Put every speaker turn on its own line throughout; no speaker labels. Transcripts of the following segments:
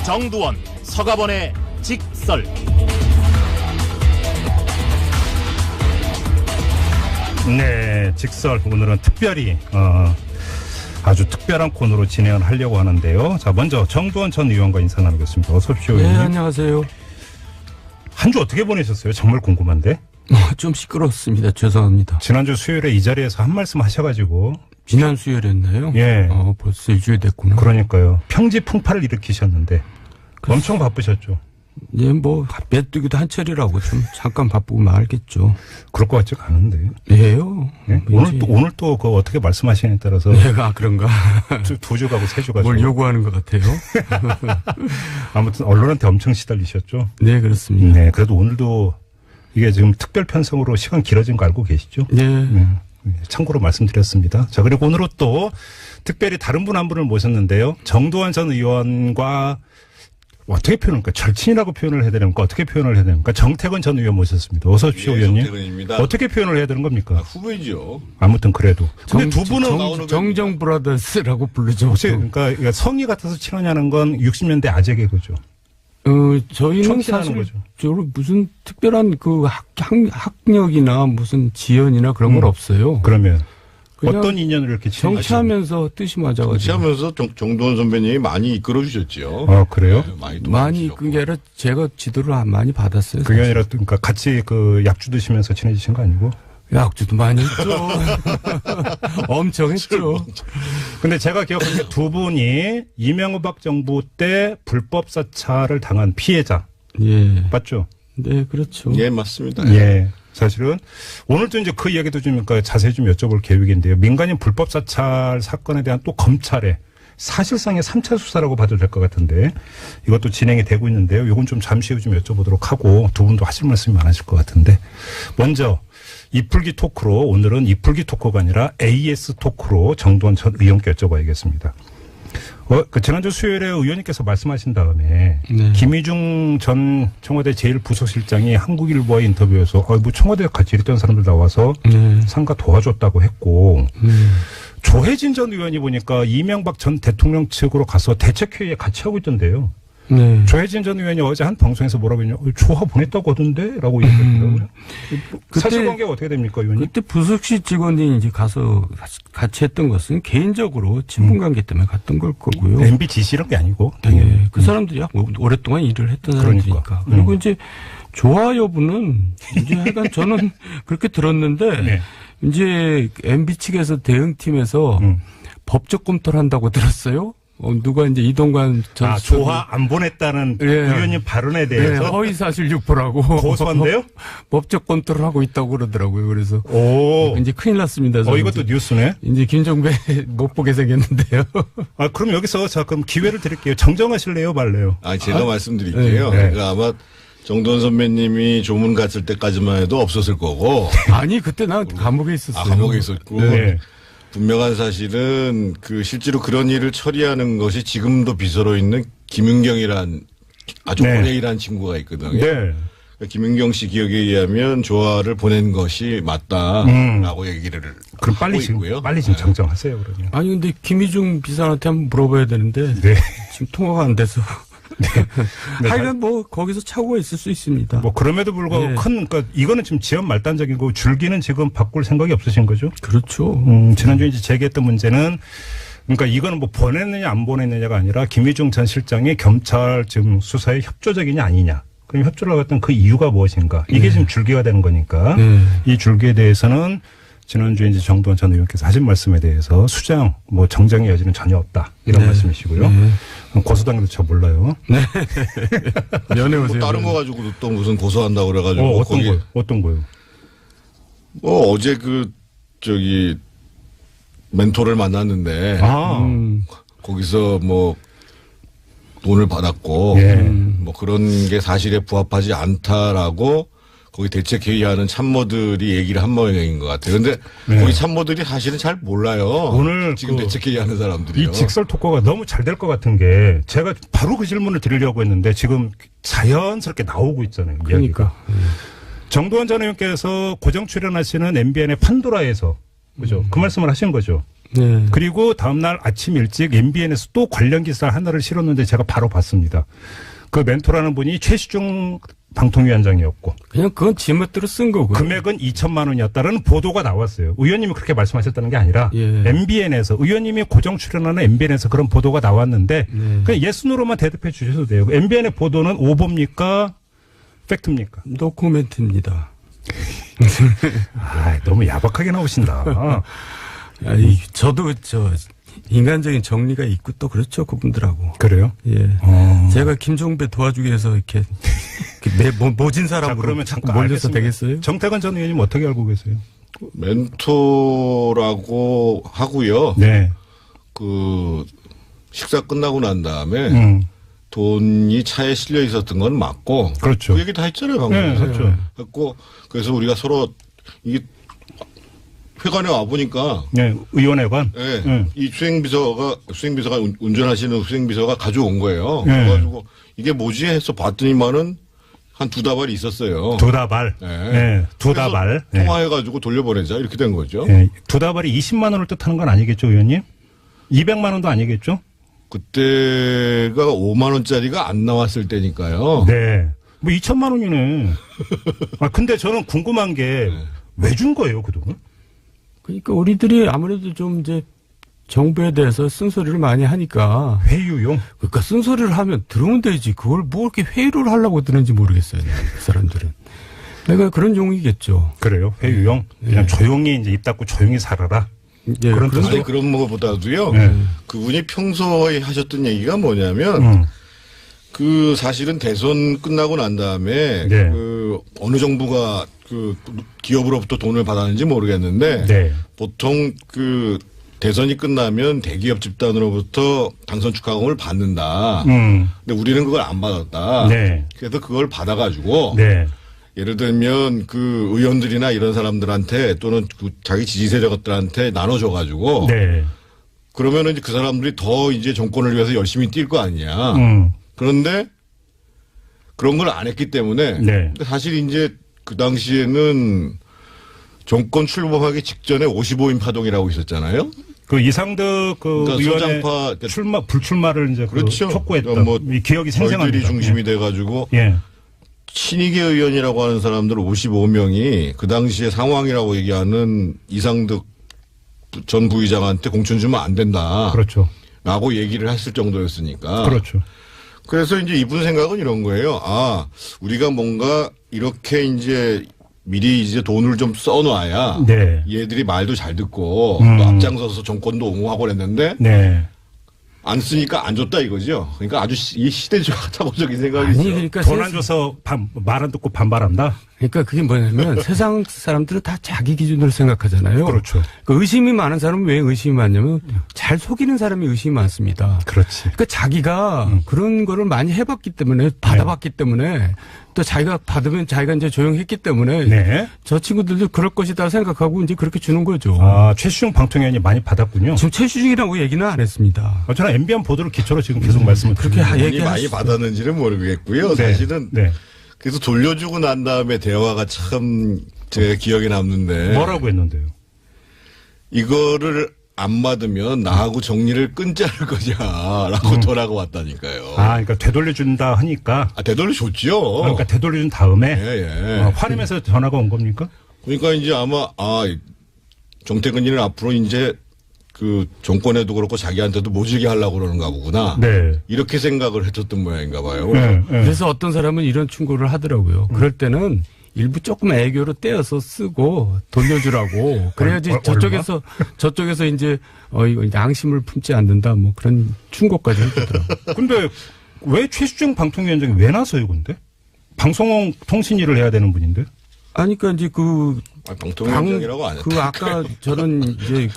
정두원, 서가번의 직설.
네, 직설. 오늘은 특별히 아주 특별한 코너로 진행을 하려고 하는데요. 자, 먼저 정두원 전 의원과 인사 나누겠습니다. 어서 오십시오.
네,
의원님.
안녕하세요.
한 주 어떻게 보내셨어요? 정말 궁금한데.
좀 시끄럽습니다. 죄송합니다.
지난주 수요일에 이 자리에서 한 말씀 하셔가지고.
지난 수요일이었나요?
예.
벌써 일주일 됐구나.
그러니까요. 평지 풍파를 일으키셨는데 엄청 바쁘셨죠.
예, 뭐 메뚜기도 한철이라고 좀 잠깐 바쁘고 말겠죠.
그럴 것 같지가 않은데.
예요.
예? 오늘 또 그 어떻게 말씀하시냐에 따라서
내가 그런가?
두 주 가고 세 주 가고
뭘 요구하는 것 같아요?
아무튼 언론한테 엄청 시달리셨죠.
네, 그렇습니다.
네, 그래도 오늘도 이게 지금 특별 편성으로 시간 길어진 거 알고 계시죠?
네.
네. 참고로 말씀드렸습니다. 자, 그리고 오늘은 또 특별히 다른 분 한 분을 모셨는데요. 정두원 전 의원과 어떻게 표현할까? 절친이라고 표현을 해야 되는가? 어떻게 표현을 해야 되는가? 정태근 전 의원 모셨습니다. 어서 오십시오,
예,
의원님.
정태근입니다.
어떻게 표현을 해야 되는 겁니까?
후배죠.
아무튼 그래도. 근데 두 분은
정정 브라더스라고 부르죠.
혹시 그러니까 성이 같아서 친하냐는 건 60년대 아재 개그죠.
저희는
청취하는
사실
거죠.
무슨 특별한 그 학력이나 무슨 지연이나 그런 건 없어요.
그러면
그냥
어떤 인연을 이렇게
정치하면서 뜻이 맞아가지고.
정치하면서 정두원 선배님이 많이 이끌어주셨죠.
아, 그래요?
네,
많이 그게 아니라 제가 지도를 많이 받았어요.
그게 아니라 그러니까 같이 그 약주 드시면서 친해지신 거 아니고?
약주도 많이 했죠. 엄청 했죠.
근데 제가 기억하는 게 두 분이 이명박 정부 때 불법 사찰을 당한 피해자.
예.
맞죠?
네, 그렇죠.
예, 맞습니다.
예. 사실은 오늘도 이제 그 이야기도 좀 그러니까 자세히 좀 여쭤볼 계획인데요. 민간인 불법 사찰 사건에 대한 또 검찰의 사실상의 3차 수사라고 봐도 될 것 같은데 이것도 진행이 되고 있는데요. 이건 좀 잠시 후 좀 여쭤보도록 하고 두 분도 하실 말씀이 많으실 것 같은데 먼저 이풀기 토크로 오늘은 이풀기 토크가 아니라 AS 토크로 정두원 전 의원께 여쭤봐야겠습니다. 그 지난주 수요일에 의원님께서 말씀하신 다음에
네.
김희중 전 청와대 제1부속실장이 한국일보와의 인터뷰에서 뭐 청와대에 같이 일했던 사람들 나와서
네.
상가 도와줬다고 했고 조혜진 전 의원이 보니까 이명박 전 대통령 측으로 가서 대책회의에 같이 하고 있던데요.
네.
조혜진 전 의원이 어제 한 방송에서 뭐라고 했냐, 조화 보냈다고 하던데? 라고 얘기했더라고요. 사실관계가 어떻게 됩니까, 의원님?
그때 부속실 직원이 이제 가서 같이 했던 것은 개인적으로 친분관계 때문에 갔던 걸 거고요.
MB 지시 이런 게 아니고. 당연히.
네. 그 사람들이 오랫동안 일을 했던 사람들이니까.
그러니까.
그리고 이제 조화 여부는 이제 하여간 저는 그렇게 들었는데
네.
이제 MB 측에서 대응팀에서 법적 검토를 한다고 들었어요. 누가 이제 이동관 전
조화 안 보냈다는
예.
의원님 발언에 대해서
네, 허위사실 유포라고
고소한데요?
법적 검토를 하고 있다고 그러더라고요. 그래서
오.
이제 큰일 났습니다.
이것도 뉴스네.
이제 김정배 못 보게 생겼는데요.
그럼 여기서 자 그럼 기회를 드릴게요. 정정하실래요, 말래요?
제가 말씀드릴게요.
네.
그러니까 아마 정두원 선배님이 조문 갔을 때까지만 해도 없었을 거고.
아니 그때 난 감옥에 있었어요.
감옥에 있었고.
네.
분명한 사실은 실제로 그런 일을 처리하는 것이 지금도 비서로 있는 김윤경이란 아주
네.
오래 일한 친구가 있거든요.
네.
그러니까 김윤경 씨 기억에 의하면 조화를 보낸 것이 맞다라고 얘기를
그럼
하고 있고요.
빨리 좀 정정하세요, 그러면.
아니 근데 김희중 비서한테 한번 물어봐야 되는데
네.
지금 통화가 안 돼서.
네,
하여간 뭐 거기서 착오가 있을 수 있습니다.
뭐 그럼에도 불구하고
네.
그러니까 이거는 지금 지연 말단적이고 줄기는 지금 바꿀 생각이 없으신 거죠?
그렇죠.
지난주에 이제 제기했던 문제는 그러니까 이거는 뭐 보냈느냐 안 보냈느냐가 아니라 김희중 전 실장이 경찰 지금 수사에 협조적이냐 아니냐. 그럼 협조를 하겠던 그 이유가 무엇인가. 이게 지금 줄기가 되는 거니까 이 줄기에 대해서는 지난주에 이제 정두원 전 의원께서 하신 말씀에 대해서 수정, 뭐 정정의 여지는 전혀 없다. 이런 말씀이시고요. 고소당해도 저 몰라요.
네. 면회 오세요.
다른 거 가지고도 또 무슨 고소한다고 그래가지고.
어떤 거요?
어제 멘토를 만났는데. 거기서 뭐 돈을 받았고. 뭐 그런 게 사실에 부합하지 않다라고 거기 대책회의하는 참모들이 얘기를 한 모양인 것 같아요. 그런데 거기 참모들이 사실은 잘 몰라요.
오늘
지금 대책회의하는 사람들이요.
이 직설 토크가 너무 잘 될 것 같은 게 제가 바로 그 질문을 드리려고 했는데 지금 자연스럽게 나오고 있잖아요.
그러니까.
정두원 전 의원께서 고정 출연하시는 MBN의 판도라에서 그죠? 그 말씀을 하신 거죠.
네.
그리고 다음날 아침 일찍 MBN에서 또 관련 기사 하나를 실었는데 제가 바로 봤습니다. 그 멘토라는 분이 최시중 방통위원장이었고.
그냥 그건 지멋대로 쓴 거고요.
금액은 2천만 원이었다라는 보도가 나왔어요. 의원님이 그렇게 말씀하셨다는 게 아니라 MBN에서 의원님이 고정 출연하는 MBN에서 그런 보도가 나왔는데 그냥 예스노로만 대답해 주셔도 돼요. MBN의 보도는 오보입니까? 팩트입니까?
노코멘트입니다.
아, 너무 야박하게 나오신다.
저도 인간적인 정리가 있고 또 그렇죠, 그분들하고.
그래요?
예. 제가 김종배 도와주기 위해서 이렇게 모진 사람으로
그러면 잠깐
몰려서
알겠습니다.
되겠어요?
정태근 전 의원님 어떻게 알고 계세요?
멘토라고 하고요.
네.
그 식사 끝나고 난 다음에 돈이 차에 실려 있었던 건 맞고.
그렇죠.
그 얘기 다 했잖아요, 방금.
네, 그렇죠.
했고 그래서 우리가 서로 이게 회관에 와 보니까.
네, 의원회관.
네. 이 수행비서가 운전하시는 수행비서가 가져온 거예요.
네.
그래가지고 이게 뭐지 해서 봤더니만은 한 2다발이 있었어요.
2다발.
네.
네, 2다발. 네.
통화해가지고 돌려보내자 이렇게 된 거죠.
네, 2다발이 20만 원을 뜻하는 건 아니겠죠, 의원님? 200만 원도 아니겠죠?
그때가 5만 원짜리가 안 나왔을 때니까요.
네. 뭐 2천만 원이네. 아, 근데 저는 궁금한 게 왜 준 거예요, 그 돈을?
그러니까 우리들이 아무래도 좀 이제 정부에 대해서 쓴소리를 많이 하니까.
회유용?
그러니까 쓴소리를 하면 들으면 되지. 그걸 뭐 이렇게 회유를 하려고 드는지 모르겠어요. 그 사람들은. 내가 그런 용이겠죠.
그래요? 회유용? 그냥 조용히 이제 입 닫고 조용히 살아라.
예,
그런
아니, 그런 것보다도요. 그분이 평소에 하셨던 얘기가 뭐냐면 그 사실은 대선 끝나고 난 다음에 그 어느 정부가 그 기업으로부터 돈을 받았는지 모르겠는데 보통 그 대선이 끝나면 대기업 집단으로부터 당선 축하금을 받는다. 근데 우리는 그걸 안 받았다. 그래서 그걸 받아가지고 예를 들면 그 의원들이나 이런 사람들한테 또는 그 자기 지지 세력들한테 나눠줘가지고 그러면은 이제 그 사람들이 더 이제 정권을 위해서 열심히 뛸 거 아니냐. 그런데 그런 걸 안 했기 때문에 근데 사실 이제 그 당시에는 정권 출범하기 직전에 55인 파동이라고 있었잖아요.
그 이상득 그
그러니까
의원의 불출마를 이제
그렇죠.
촉구했던
그러니까 뭐
이 기억이 생생합니다.
저희들이 중심이 돼가지고 친이계 의원이라고 하는 사람들 55명이 그 당시에 상황이라고 얘기하는 이상득 전 부의장한테 공천 주면 안 된다.
그렇죠.
라고 얘기를 했을 정도였으니까.
그렇죠.
그래서 이제 이분 생각은 이런 거예요. 아, 우리가 뭔가 이렇게 이제 미리 이제 돈을 좀 써놔야 얘들이 말도 잘 듣고 또 앞장서서 정권도 옹호하고 그랬는데 안 쓰니까 안 줬다 이거죠. 그러니까 아주 이 시대적인 생각이죠.
아니, 그러니까
돈 안 줘서 말 안 듣고 반발한다?
그러니까 그게 뭐냐면 세상 사람들은 다 자기 기준으로 생각하잖아요.
그렇죠.
그 의심이 많은 사람은 왜 의심이 많냐면 잘 속이는 사람이 의심이 많습니다.
그렇지.
그러니까 자기가 그런 거를 많이 해봤기 때문에 받아봤기 때문에 또 자기가 받으면 자기가 이제 조용했기 때문에 저 친구들도 그럴 것이다 생각하고 이제 그렇게 주는 거죠.
아, 최시중 방통위원이 많이 받았군요.
지금 최시중이라고 얘기는 안 했습니다.
저는 MBN 보도를 기초로 지금 계속 말씀을
그렇게
많이 받았는지는 모르겠고요. 사실은 그래서 돌려주고 난 다음에 대화가 참 제 기억에 남는데
뭐라고 했는데요?
이거를 안 받으면 나하고 정리를 끊자는 거냐라고 돌아가 왔다니까요.
아, 그러니까 되돌려준다 하니까.
아, 되돌려줬죠.
그러니까 되돌려준 다음에 화림에서 전화가 온 겁니까?
그러니까 이제 아마 정태근이는 앞으로 이제 그 정권에도 그렇고 자기한테도 모질게 하려고 그러는가 보구나. 이렇게 생각을 했었던 모양인가 봐요.
그래서 어떤 사람은 이런 충고를 하더라고요. 그럴 때는 일부 조금 애교로 떼어서 쓰고 돌려주라고. 그래야지 저쪽에서 이제 이거 양심을 품지 않는다 뭐 그런 충고까지 해주더라고요.
근데 왜 최시중 방통위원장이 왜 나서요, 근데? 방송통신일을 해야 되는 분인데?
아니, 그러니까 이제
방통위원장이라고 안 했다.
그 아까 저는 이제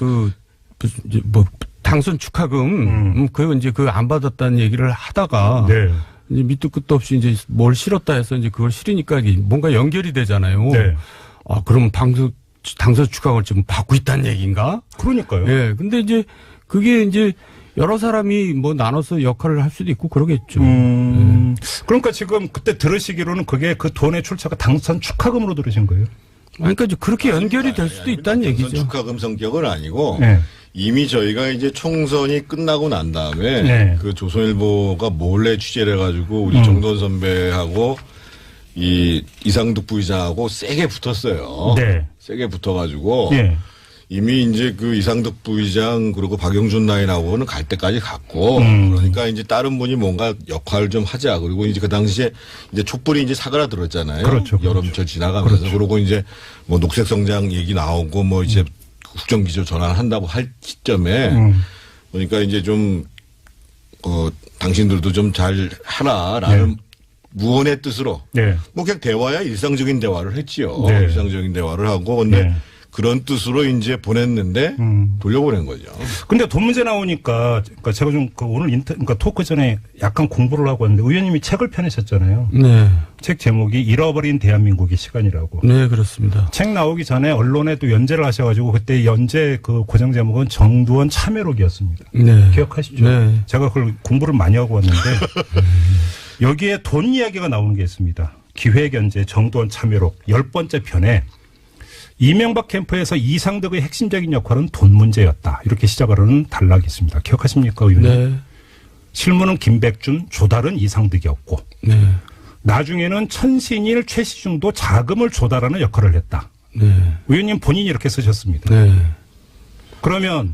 뭐 당선 축하금 그거 이제 그 안 받았다는 얘기를 하다가 이제 밑도 끝도 없이 이제 뭘 실었다 해서 이제 그걸 실으니까 뭔가 연결이 되잖아요. 아, 그럼 당선 축하금을 지금 받고 있다는 얘기인가?
그러니까요.
근데 이제 그게 이제 여러 사람이 뭐 나눠서 역할을 할 수도 있고 그러겠죠.
그러니까 지금 그때 들으시기로는 그게 그 돈의 출처가 당선 축하금으로 들으신 거예요?
그러니까 그렇게 연결이 될 수도 있다는 얘기죠.
축하금 성격은 아니고
네.
이미 저희가 이제 총선이 끝나고 난 다음에
네.
그 조선일보가 몰래 취재를 해가지고 우리 정돈 선배하고 이 이상득 부의장하고 세게 붙었어요.
네.
세게 붙어가지고
예.
이미 이제 그 이상득 부의장 그리고 박영준 라인하고는 갈 때까지 갔고 그러니까 이제 다른 분이 뭔가 역할을 좀 하자. 그리고 이제 그 당시에 이제 촛불이 이제 사그라들었잖아요.
그렇죠.
여름철 지나가면서
그렇죠.
그러고 이제 뭐 녹색 성장 얘기 나오고 뭐 이제 국정기조 전환한다고 할 시점에 그러니까 이제 좀 당신들도 좀 잘 하라라는 무언의 뜻으로
네.
뭐 그냥 대화야 일상적인 대화를 했지요.
네.
일상적인 대화를 하고 근데
네.
그런 뜻으로 이제 보냈는데 돌려보낸 거죠.
근데 돈 문제 나오니까 그러니까 제가 좀 오늘 그러니까 토크 전에 약간 공부를 하고 왔는데 의원님이 책을 펴내셨잖아요.
네.
책 제목이 잃어버린 대한민국의 시간이라고.
네, 그렇습니다.
책 나오기 전에 언론에 또 연재를 하셔가지고 그때 연재 그 고정 제목은 정두원 참여록이었습니다.
네.
기억하시죠?
네.
제가 그걸 공부를 많이 하고 왔는데 여기에 돈 이야기가 나오는 게 있습니다. 기획연재 정두원 참여록 10번째 편에 이명박 캠프에서 이상득의 핵심적인 역할은 돈 문제였다. 이렇게 시작을 하는 단락이 있습니다. 기억하십니까, 의원님?
네.
실무는 김백준, 조달은 이상득이었고
네.
나중에는 천신일, 최시중도 자금을 조달하는 역할을 했다.
네.
의원님 본인이 이렇게 쓰셨습니다.
네.
그러면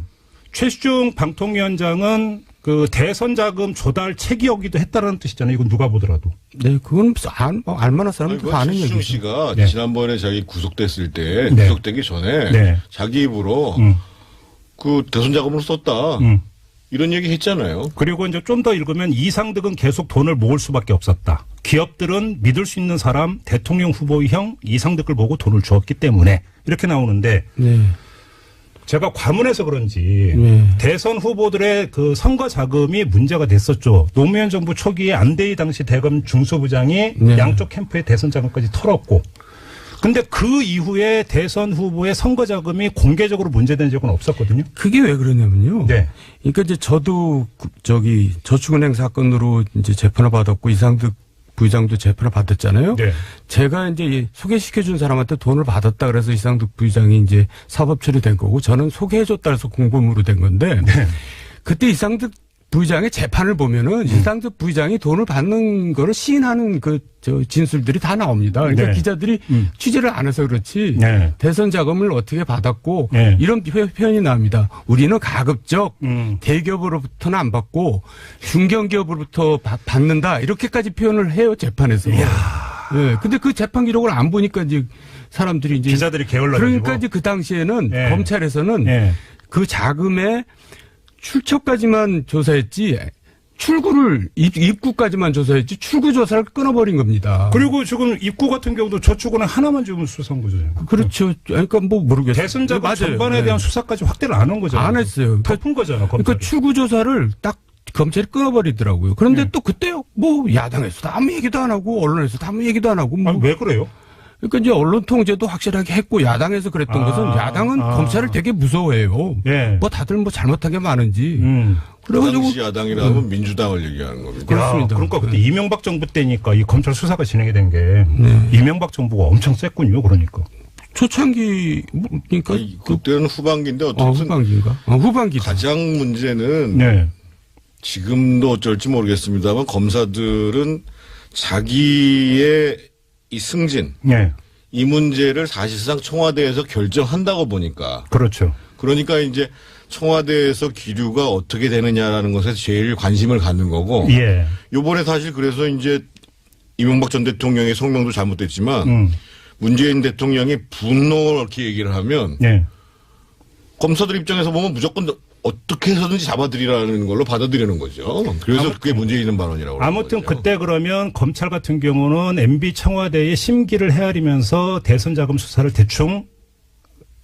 최시중 방통위원장은 그 대선 자금 조달 책이었기도 했다는 뜻이잖아요. 이건 누가 보더라도.
네, 그건 알만한 사람도 다 아는
최시중
얘기죠.
씨가
네.
지난번에 자기 구속됐을 때
네.
구속되기 전에
네.
자기 입으로 그 대선 자금으로 썼다. 이런 얘기 했잖아요.
그리고 이제 좀 더 읽으면 이상득은 계속 돈을 모을 수밖에 없었다. 기업들은 믿을 수 있는 사람 대통령 후보의 형 이상득을 보고 돈을 주었기 때문에 이렇게 나오는데
네.
제가 과문해서 그런지
네.
대선 후보들의 그 선거 자금이 문제가 됐었죠. 노무현 정부 초기에 안대희 당시 대검 중수부장이
네.
양쪽 캠프의 대선 자금까지 털었고 근데 그 이후에 대선 후보의 선거 자금이 공개적으로 문제된 적은 없었거든요.
그게 왜 그러냐면요.
네.
그러니까 이제 저도 저축은행 사건으로 이제 재판을 받았고 이상득 부의장도 재판을 받았잖아요.
네.
제가 이제 소개시켜준 사람한테 돈을 받았다 그래서 이상득 부의장이 이제 사법 처리된 거고 저는 소개해줬다 해서 공범으로 된 건데
네.
그때 이상득 부의장의 재판을 보면은 이상득 부의장이 돈을 받는 거를 시인하는 진술들이 다 나옵니다. 그러니까
네.
기자들이 취재를 안 해서 그렇지
네.
대선 자금을 어떻게 받았고
네.
이런 표현이 나옵니다. 우리는 가급적 대기업으로부터는 안 받고 중견기업으로부터 받는다 이렇게까지 표현을 해요 재판에서. 네. 근데 그 재판 기록을 안 보니까 이제 사람들이 이제
기자들이 게을러가지고.
그러니까 이제 그 당시에는
네.
검찰에서는
네.
그 자금의 출처까지만 조사했지 출구를 입구까지만 조사했지 출구 조사를 끊어버린 겁니다.
그리고 지금 입구 같은 경우도 저축은행 하나만 지금 수사한 거죠.
그렇죠. 그러니까 뭐 모르겠어요.
대선 자금
맞아요.
전반에
네.
대한 수사까지 확대를 안 한 거잖아요.
안 했어요.
덮은 거잖아. 검찰이.
그러니까 출구 조사를 딱 검찰이 끊어버리더라고요. 그런데 또 그때 뭐 야당에서도 아무 얘기도 안 하고 언론에서도 아무 얘기도 안 하고 뭐.
아니, 왜 그래요?
그러니까 이제 언론 통제도 확실하게 했고 야당에서 그랬던 것은 야당은 검찰을 되게 무서워해요.
예.
뭐 다들 뭐 잘못한 게 많은지.
그
그래가지고
당시 야당이라면 민주당을 얘기하는 겁니다.
그렇습니다.
그러니까 그때 이명박 정부 때니까 이 검찰 수사가 진행이 된 게 이명박 정부가 엄청 셌군요. 그러니까.
초창기 그러니까
아니, 그때는 후반기인데 어쨌든
후반기인가? 후반기다.
가장 문제는
네.
지금도 어쩔지 모르겠습니다만 검사들은 자기의 이 승진
네.
이 문제를 사실상 청와대에서 결정한다고 보니까
그렇죠.
그러니까 이제 청와대에서 기류가 어떻게 되느냐라는 것에 제일 관심을 갖는 거고
예.
요번에 사실 그래서 이제 이명박 전 대통령의 성명도 잘못됐지만 문재인 대통령이 분노를 이렇게 얘기를 하면
예.
검사들 입장에서 보면 무조건 어떻게 해서든지 잡아들이라는 걸로 받아들이는 거죠. 그래서 그게 문제 있는 발언이라고.
아무튼
거죠.
그때 그러면 검찰 같은 경우는 MB 청와대의 심기를 헤아리면서 대선 자금 수사를 대충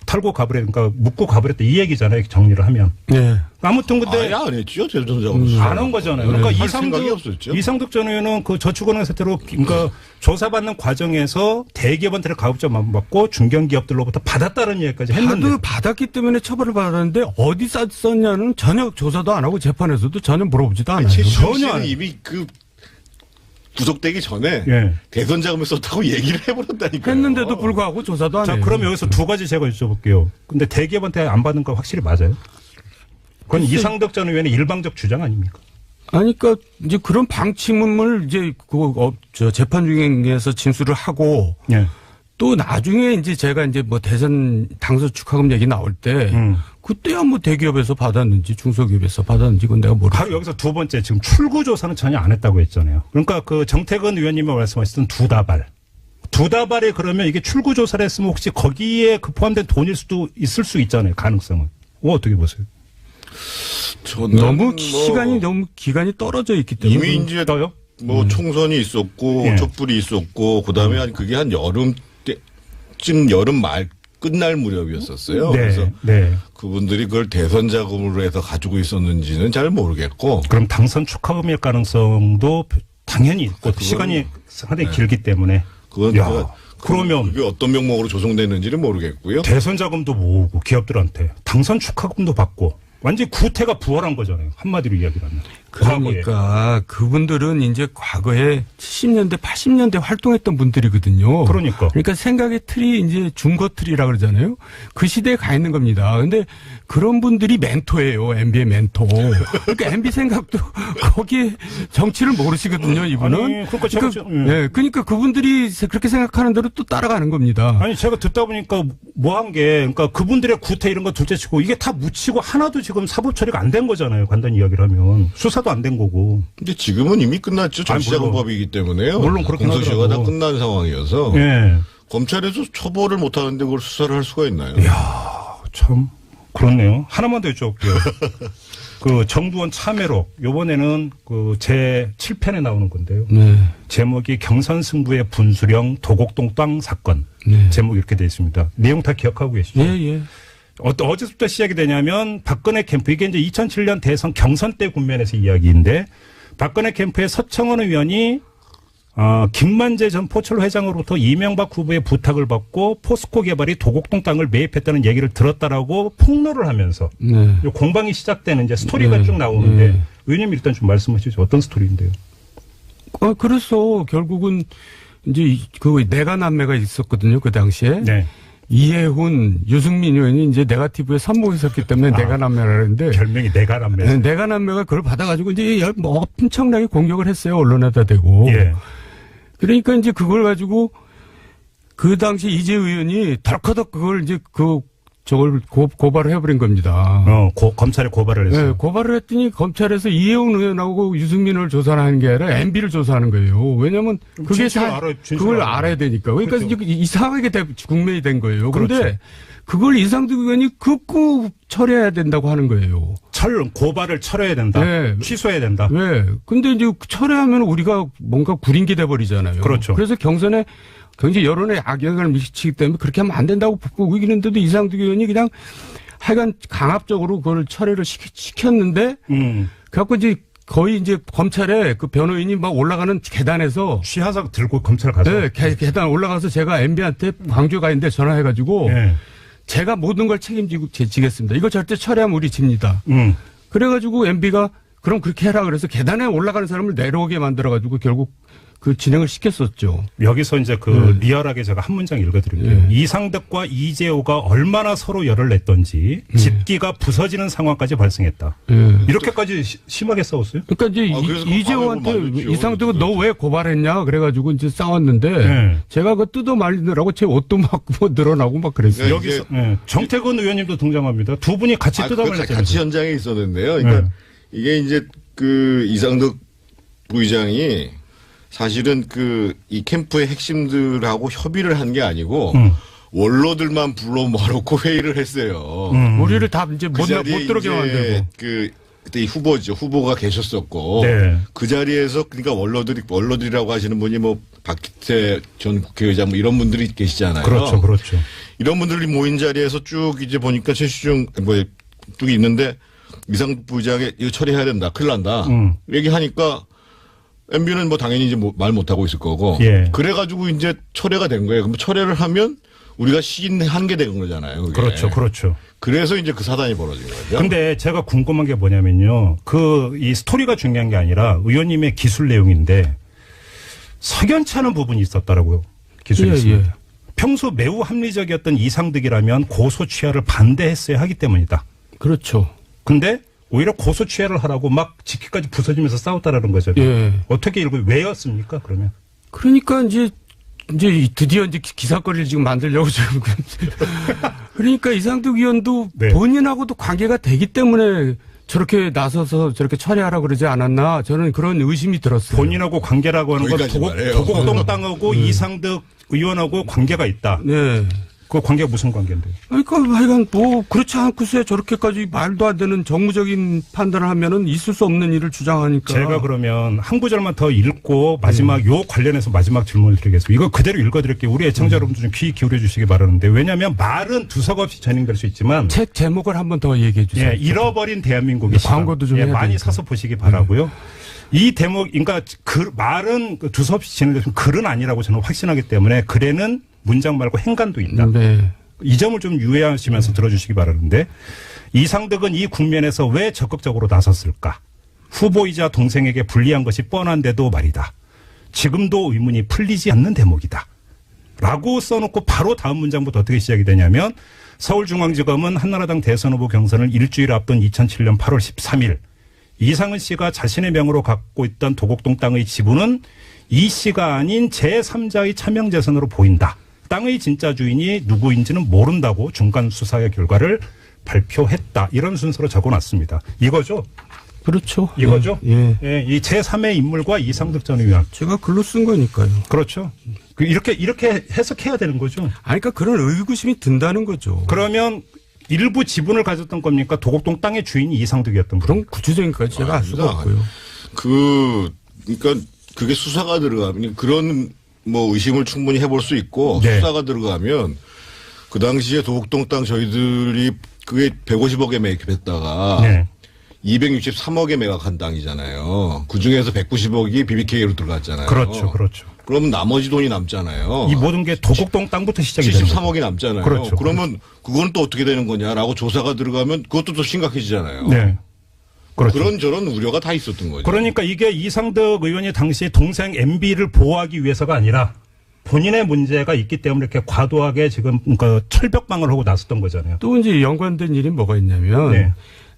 털고 가버렸, 그러니까 묻고 가버렸다 이 얘기잖아요. 정리를 하면.
네.
아무튼 근데
아예 안 했죠. 대선 자금 수사.
안 한 거잖아요. 그러니까
할 생각이 없었죠.
이상득 전 의원은 그 저축은행 사태로 그러니까 조사받는 과정에서 대기업한테는 가급적 안 받고 중견기업들로부터 받았다는 얘기까지 했는데.
받았기 때문에 처벌을 받았는데 어디 썼냐는 전혀 조사도 안 하고 재판에서도 전혀 물어보지도 않아요.
최시중
전혀
씨는
안-
이미 그 구속되기 전에
예.
대선 자금을 썼다고 얘기를 해버렸다니까요.
했는데도 불구하고 조사도 안
자,
해요.
그럼 여기서 두 가지 제가 여쭤볼게요. 근데 대기업한테 안 받는 거 확실히 맞아요? 그건 이상덕 전 의원의 일방적 주장 아닙니까?
아니, 그러니까 이제 그런 방침을 이제 재판 중에서 진술을 하고
예.
또 나중에 이제 제가 이제 뭐 대선 당선 축하금 얘기 나올 때 그때야 뭐 대기업에서 받았는지 중소기업에서 받았는지 그건 내가 모르겠어요.
바로 여기서 두 번째 지금 출구 조사는 전혀 안 했다고 했잖아요. 그러니까 그 정태근 의원님이 말씀하셨던 두 다발이 그러면 이게 출구 조사를 했으면 혹시 거기에 그 포함된 돈일 수도 있을 수 있잖아요. 가능성은. 어떻게 보세요?
너무 시간이 너무 기간이 떨어져 있기 때문에
이미 이제
떠요?
뭐 총선이 있었고
예.
촛불이 있었고 그다음에 그게 한 여름 때쯤 여름 말 끝날 무렵이었었어요.
네.
그래서
네.
그분들이 그걸 대선 자금으로 해서 가지고 있었는지는 잘 모르겠고.
그럼 당선 축하금일 가능성도 당연히 있고 시간이 상당히 길기 때문에.
그건
야, 그러면
그게 어떤 명목으로 조성됐는지는 모르겠고요.
대선 자금도 모으고 기업들한테 당선 축하금도 받고 완전히 구태가 부활한 거잖아요. 한마디로 이야기를 하면.
그러니까 그분들은 이제 과거에 70년대, 80년대 활동했던 분들이거든요. 그러니까 생각의 틀이 이제 중거 틀이라 그러잖아요. 그 시대에 가 있는 겁니다. 근데 그런 분들이 멘토예요. MB의 멘토. 그러니까 MB 생각도 거기에 정치를 모르시거든요. 이분은.
아니,
그러니까 그분들이 그렇게 생각하는 대로 또 따라가는 겁니다.
아니 제가 듣다 보니까 뭐 한 게 그러니까 그분들의 구태 이런 거 둘째치고 이게 다 묻히고 하나도 지금 사법 처리가 안 된 거잖아요. 간단히 이야기를 하면 수사도 안 된 거고.
근데 지금은 이미 끝났죠. 정치자금법이기 때문에요.
물론 그렇긴
공소시효가 다
하더라도.
끝난 상황이어서
예.
검찰에서 처벌을 못 하는데 그걸 수사를 할 수가 있나요?
이야, 참 그렇네요. 하나만 더 여쭤볼게요. 그 정두원 참회록 요번에는 그 제 7편에 나오는 건데요.
네.
제목이 경선승부의 분수령 도곡동 땅 사건.
네.
제목이 이렇게 되어 있습니다. 내용 다 기억하고 계시죠?
예.
어제부터 시작이 되냐면 박근혜 캠프 이게 이제 2007년 대선 경선 때 국면에서 이야기인데 박근혜 캠프의 서청원 의원이 김만재 전 포철 회장으로부터 이명박 후보의 부탁을 받고 포스코 개발이 도곡동 땅을 매입했다는 얘기를 들었다라고 폭로를 하면서
네.
공방이 시작되는 이제 스토리가
네.
쭉 나오는데
네.
의원님 일단 좀 말씀하시죠. 어떤 스토리인데요?
그래서 결국은 이제 그 내가 남매가 있었거든요. 그 당시에.
네.
이해훈, 유승민 의원이 이제 네가티브에 선봉했었기 때문에 내가 남매라는데.
별명이 내가 남매.
네, 내가 남매가 그걸 받아가지고 이제 엄청나게 공격을 했어요. 언론에다 대고.
예.
그러니까 이제 그걸 가지고 그 당시 이재 의원이 덜커덕 그걸 이제 저걸 고발을 해버린 겁니다.
검찰에 고발을 했어요.
네, 고발을 했더니 검찰에서 이해훈 의원하고 유승민을 조사하는 게 아니라 MB를 조사하는 거예요. 왜냐면 그게 그걸 알아야 되니까. 그러니까
그렇죠.
이제 이상하게 국면이 된 거예요. 그런데
그렇죠.
그걸 이상득 의원이 극구 철회해야 된다고 하는 거예요.
고발을 철회해야 된다.
네.
취소해야 된다.
네. 근데 이제 철회하면 우리가 뭔가 구린게 돼버리잖아요.
그렇죠.
그래서 경선에 굉장히 여론에 악영향을 미치기 때문에 그렇게 하면 안 된다고 보고 이기는데도 이상득 의원이 그냥 하여간 강압적으로 그걸 철회를 시켰는데 그래갖고 이제 거의 이제 검찰에 그 변호인이 막 올라가는 계단에서
취하사 들고 검찰 가서.
네, 계단 올라가서 제가 MB한테 광주에 가 있는데 전화해가지고
네.
제가 모든 걸 책임지겠습니다. 이거 절대 철회하면 우리 집니다. 그래가지고 MB가 그럼 그렇게 해라 그래서 계단에 올라가는 사람을 내려오게 만들어가지고 결국 그 진행을 시켰었죠.
여기서 이제 리얼하게 제가 한 문장 읽어드릴게요. 이상덕과 이재호가 얼마나 서로 열을 냈던지 집기가 부서지는 상황까지 발생했다. 이렇게까지 심하게 싸웠어요?
그러니까 이제 이재호한테 이상덕은 너 왜 고발했냐 그래가지고 이제 싸웠는데 제가 그거 뜯어 말리느라고 제 옷도 막 늘어나고 막 그랬어요.
여기서 정태근 의원님도 등장합니다. 두 분이 같이 뜯어 말렸잖아요.
같이 현장에 있었는데요. 그러니까 이게 이제 그 이상덕 부의장이 사실은 이 캠프의 핵심들하고 협의를 한 게 아니고 원로들만 불러 모아놓고 회의를 했어요.
우리를 다 이제 못 들어게 만들고.
그때 후보가 계셨었고 그 자리에서 그러니까 원로들이라고 하시는 분이 뭐 박기태 전 국회의장 뭐 이런 분들이 계시잖아요.
그렇죠.
이런 분들이 모인 자리에서 쭉 이제 보니까 최시중 쭉 있는데 이상덕 부의장이 이거 처리해야 된다. 큰일 난다. 얘기하니까 MB는 뭐 당연히 이제 말 못하고 있을 거고. 그래가지고 이제 철회가 된 거예요. 그럼 철회를 하면 우리가 시인한 게 된 거잖아요. 그게.
그렇죠.
그래서 이제 그 사단이 벌어진 거죠.
근데 제가 궁금한 게 뭐냐면요. 이 스토리가 중요한 게 아니라 의원님의 기술 내용인데 석연치 않은 부분이 있었다라고요. 기술이
예,
있습니다.
예.
평소 매우 합리적이었던 이상득이라면 고소 취하를 반대했어야 하기 때문이다.
그렇죠.
근데 오히려 고소 취하를 하라고 막 지키까지 부서지면서 싸웠다라는 거잖아요.
예.
어떻게 이거 왜였습니까? 그러면
그러니까 이제 드디어 이제 기사거리를 지금 만들려고 지금. 그러니까 이상득 의원도
네.
본인하고도 관계가 되기 때문에 저렇게 나서서 저렇게 처리하라고 그러지 않았나 저는 그런 의심이 들었어요.
본인하고 관계라고 하는 건
거기까지 말해요.
도곡동 땅하고 이상득 의원하고 관계가 있다.
네.
그 관계가 무슨 관계인데요?
그러니까 하여간 뭐 그렇지 않고서야 저렇게까지 말도 안 되는 정무적인 판단을 하면은 있을 수 없는 일을 주장하니까.
제가 그러면 한 구절만 더 읽고 마지막 요 관련해서 마지막 질문을 드리겠습니다. 이거 그대로 읽어드릴게요. 우리 애청자 여러분들 좀 귀 기울여 주시기 바라는데 왜냐하면 말은 두석 없이 전행될 수 있지만
책 제목을 한 번 더 얘기해 주세요.
예, 잃어버린 대한민국의 시간.
광고도 좀
예,
해야
많이
되니까.
사서 보시기 바라고요. 이 대목, 그러니까 말은 두서없이 진행되지만 글은 아니라고 저는 확신하기 때문에 글에는 문장 말고 행간도 있다.
네.
이 점을 좀 유의하시면서 들어주시기 바라는데 이상득은 이 국면에서 왜 적극적으로 나섰을까? 후보이자 동생에게 불리한 것이 뻔한데도 말이다. 지금도 의문이 풀리지 않는 대목이다. 라고 써놓고 바로 다음 문장부터 어떻게 시작이 되냐면 서울중앙지검은 한나라당 대선 후보 경선을 일주일 앞둔 2007년 8월 13일 이상은 씨가 자신의 명으로 갖고 있던 도곡동 땅의 지분은 이 씨가 아닌 제3자의 차명재산으로 보인다. 땅의 진짜 주인이 누구인지는 모른다고 중간 수사의 결과를 발표했다. 이런 순서로 적어놨습니다. 이거죠?
그렇죠.
이거죠?
예.
예, 이 제3의 인물과 이상득 전 의원.
제가 글로 쓴 거니까요.
그렇죠. 이렇게 해석해야 되는 거죠.
아니, 그러니까 그런 의구심이 든다는 거죠.
그러면 일부 지분을 가졌던 겁니까? 도곡동 땅의 주인이 이상득이었던
그런
겁니까?
구체적인까지 제가 알 수가
아닙니다.
없고요.
그러니까 그게 수사가 들어가면 그런 뭐 의심을 충분히 해볼 수 있고
네.
수사가 들어가면 그 당시에 도곡동 땅 저희들이 그게 150억에 매입했다가
네.
263억에 매각한 땅이잖아요. 그 중에서 190억이 BBK로 들어갔잖아요.
그렇죠. 그렇죠.
그러면 나머지 돈이 남잖아요.
이 모든 게 도곡동 땅부터 시작이 되는 거죠.
73억이 남잖아요.
그렇죠.
그러면 그건 또 어떻게 되는 거냐라고 조사가 들어가면 그것도 또 심각해지잖아요.
네. 그렇죠.
그런 저런 우려가 다 있었던 거죠.
그러니까 이게 이상득 의원이 당시 동생 MB를 보호하기 위해서가 아니라 본인의 문제가 있기 때문에 이렇게 과도하게 지금 그 철벽방을 하고 나섰던 거잖아요.
또 이제 연관된 일이 뭐가 있냐면
네.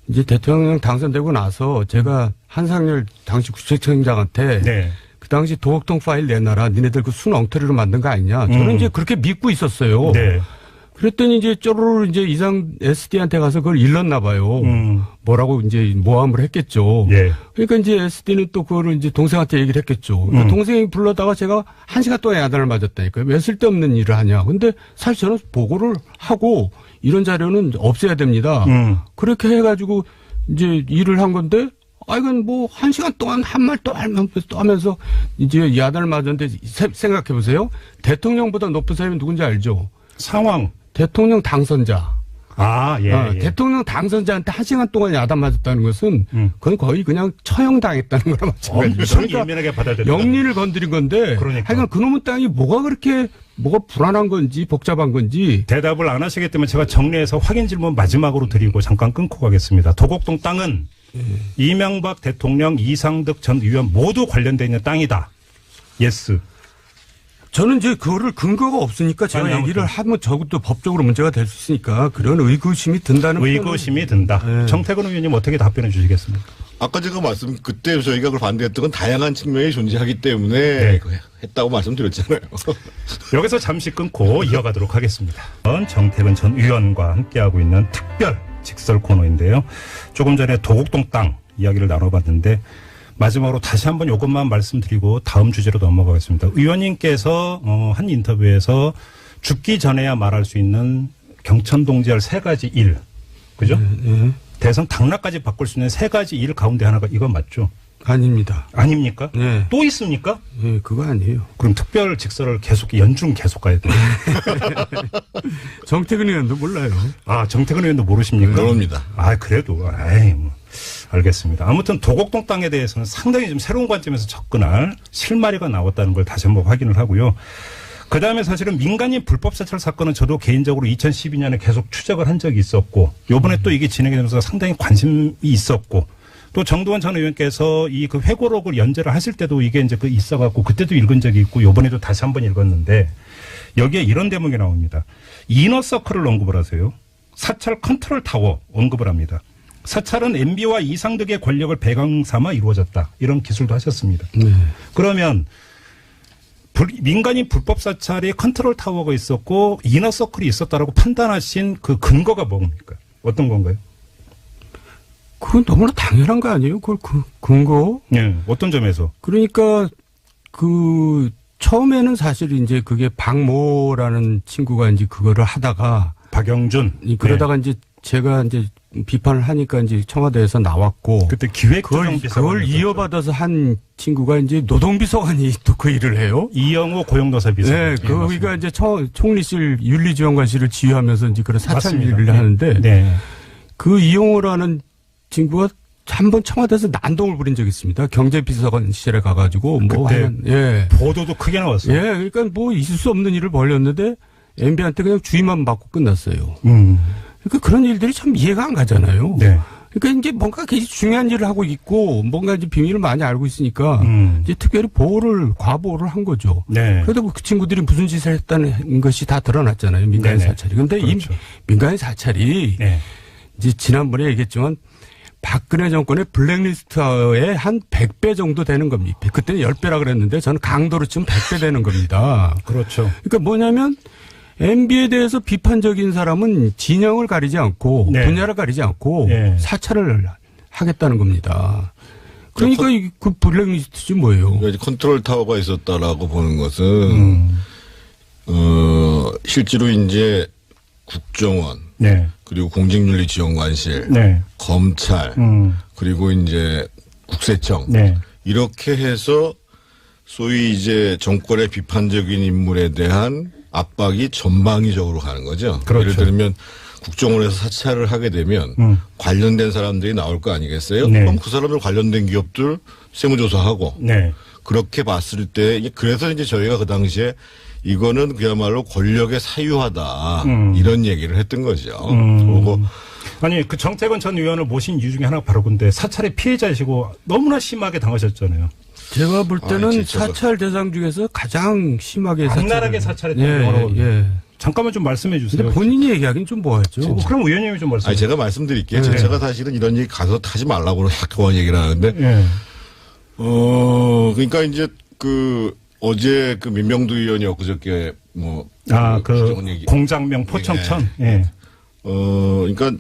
이제 대통령 당선되고 나서 제가 한상열 당시 국세청장한테
네.
그 당시 도곡동 파일 내놔라. 니네들 그 순 엉터리로 만든 거 아니냐. 저는 이제 그렇게 믿고 있었어요.
네.
그랬더니 이제 쪼르르 이제 이상 SD한테 가서 그걸 일렀나 봐요. 뭐라고 이제 모함을 했겠죠.
예.
그러니까 이제 SD는 또 그거를 이제 동생한테 얘기를 했겠죠. 그러니까 동생이 불러다가 제가 1시간 동안 야단을 맞았다니까요. 왜 쓸데없는 일을 하냐. 근데 사실 저는 보고를 하고 이런 자료는 없애야 됩니다. 그렇게 해가지고 이제 일을 한 건데 이건 뭐 1시간 동안 한 말 또 하면서 이제 야단을 맞았는데 생각해 보세요. 대통령보다 높은 사람이 누군지 알죠?
상황.
대통령 당선자.
예.
대통령 당선자한테 1시간 동안 야단 맞았다는 것은 그건 거의 그냥 처형당했다는 거랑 마찬가지죠.
엄청 예민하게 받아들였다.
영리를 건드린 건데
그러니까.
하여간 그놈의 땅이 뭐가 불안한 건지 복잡한 건지
대답을 안 하시기 때문에 제가 정리해서 확인 질문 마지막으로 드리고 잠깐 끊고 가겠습니다. 도곡동 땅은 이명박 대통령 이상득 전 의원 모두 관련되어 있는 땅이다. 예스.
저는 이제 그거를 근거가 없으니까 제가
아니,
얘기를 하면 저것도 법적으로 문제가 될 수 있으니까 그런 의구심이 든다는
의구심이 든다.
네.
정태근 의원님 어떻게 답변해 주시겠습니까?
아까 제가 그때 저희가 그걸 반대했던 건 다양한 측면이 존재하기 때문에
네.
했다고 말씀드렸잖아요.
여기서 잠시 끊고 이어가도록 하겠습니다. 정태근 전 의원과 함께하고 있는 특별 직설 코너인데요. 조금 전에 도곡동 땅 이야기를 나눠봤는데 마지막으로 다시 한번 이것만 말씀드리고 다음 주제로 넘어가겠습니다. 의원님께서 한 인터뷰에서 죽기 전에야 말할 수 있는 경천동지할 3가지 일. 그죠? 대선 당락까지 바꿀 수 있는 3가지 일 가운데 하나가 이건 맞죠?
아닙니다.
아닙니까?
네.
또 있습니까?
예, 그거 아니에요.
그럼 특별 직설을 연중 계속 가야 돼요.
정태근 의원도 몰라요.
정태근 의원도 모르십니까?
모릅니다.
그래도 알겠습니다. 아무튼 도곡동 땅에 대해서는 상당히 좀 새로운 관점에서 접근할 실마리가 나왔다는 걸 다시 한번 확인을 하고요. 그다음에 사실은 민간인 불법 사찰 사건은 저도 개인적으로 2012년에 계속 추적을 한 적이 있었고 요번에 또 이게 진행이 되면서 상당히 관심이 있었고 또 정두원 전 의원께서 이 그 회고록을 연재를 하실 때도 이게 이제 그 있어갖고 그때도 읽은 적이 있고 요번에도 다시 한번 읽었는데 여기에 이런 대목이 나옵니다. 이너서클을 언급을 하세요. 사찰 컨트롤 타워 언급을 합니다. 사찰은 MB와 이상득의 권력을 배경 삼아 이루어졌다. 이런 기술도 하셨습니다. 그러면 민간인 불법 사찰이 컨트롤 타워가 있었고 이너서클이 있었다라고 판단하신 그 근거가 뭡니까? 어떤 건가요?
그건 너무나 당연한 거 아니에요? 그걸 근거?
네. 어떤 점에서?
그러니까 처음에는 사실 이제 그게 박모라는 친구가 이제 그거를 하다가
박영준.
그러다가 이제 제가 이제 비판을 하니까 이제 청와대에서 나왔고
그때 기획조정비서관
그걸 이어받아서 한 친구가 이제 노동비서관이 또 그 일을 해요.
이영호 고용노사 비서관.
네, 그가 이제 총리실 윤리지원관실을 지휘하면서 이제 그런 사찰
맞습니다.
일을 하는데
네.
그 이영호라는 친구가 한번 청와대에서 난동을 부린 적이 있습니다. 경제비서관실에 가가지고 뭐
그때
예.
보도도 크게 나왔어요.
예, 그러니까 뭐 있을 수 없는 일을 벌였는데 MB한테 그냥 주의만 받고 끝났어요. 그러니까 그런 일들이 참 이해가 안 가잖아요.
네.
그러니까 이제 뭔가 굉장히 중요한 일을 하고 있고 뭔가 이제 비밀을 많이 알고 있으니까 이제 특별히 과보호를 한 거죠.
네.
그래도 그 친구들이 무슨 짓을 했다는 것이 다 드러났잖아요. 민간인
네네.
사찰이. 근데
그렇죠.
이 민간인 사찰이
네.
이제 지난번에 얘기했지만 박근혜 정권의 블랙리스트에 한 100배 정도 되는 겁니다. 그때는 10배라 그랬는데 저는 강도로 치면 100배 되는 겁니다.
그렇죠.
그러니까 뭐냐면 MB에 대해서 비판적인 사람은 진영을 가리지 않고
네.
분야를 가리지 않고
네.
사찰을 하겠다는 겁니다. 그러니까 그 블랙리스트지 뭐예요.
그러니까 컨트롤 타워가 있었다라고 보는 것은 실제로 이제 국정원
네.
그리고 공직윤리지원관실,
네.
검찰, 그리고 이제 국세청
네.
이렇게 해서 소위 이제 정권의 비판적인 인물에 대한 압박이 전방위적으로 가는 거죠.
그렇죠.
예를 들면 국정원에서 사찰을 하게 되면 관련된 사람들이 나올 거 아니겠어요?
네.
그럼 그 사람들 관련된 기업들 세무조사하고 그렇게 봤을 때 그래서 이제 저희가 그 당시에 이거는 그야말로 권력의 사유화다 이런 얘기를 했던 거죠. 그리고
아니 그 정태근 전 의원을 모신 이유 중에 하나가 바로 근데 사찰의 피해자이시고 너무나 심하게 당하셨잖아요.
제가 볼 때는 사찰 대상 중에서 가장 심하게
악랄하게 사찰했던
예.
잠깐만 좀 말씀해 주세요.
근데 본인이 얘기하기는 좀 뭐하죠.
그럼 의원님이 좀 말씀해 주세요.
제가 말씀드릴게요.
네.
제가 사실은 이런 얘기 가서 하지 말라고 학교원 얘기를 하는데
네.
그러니까 이제 어제 민명두 의원이 엊그저께
공장명 포청천. 예.
그러니까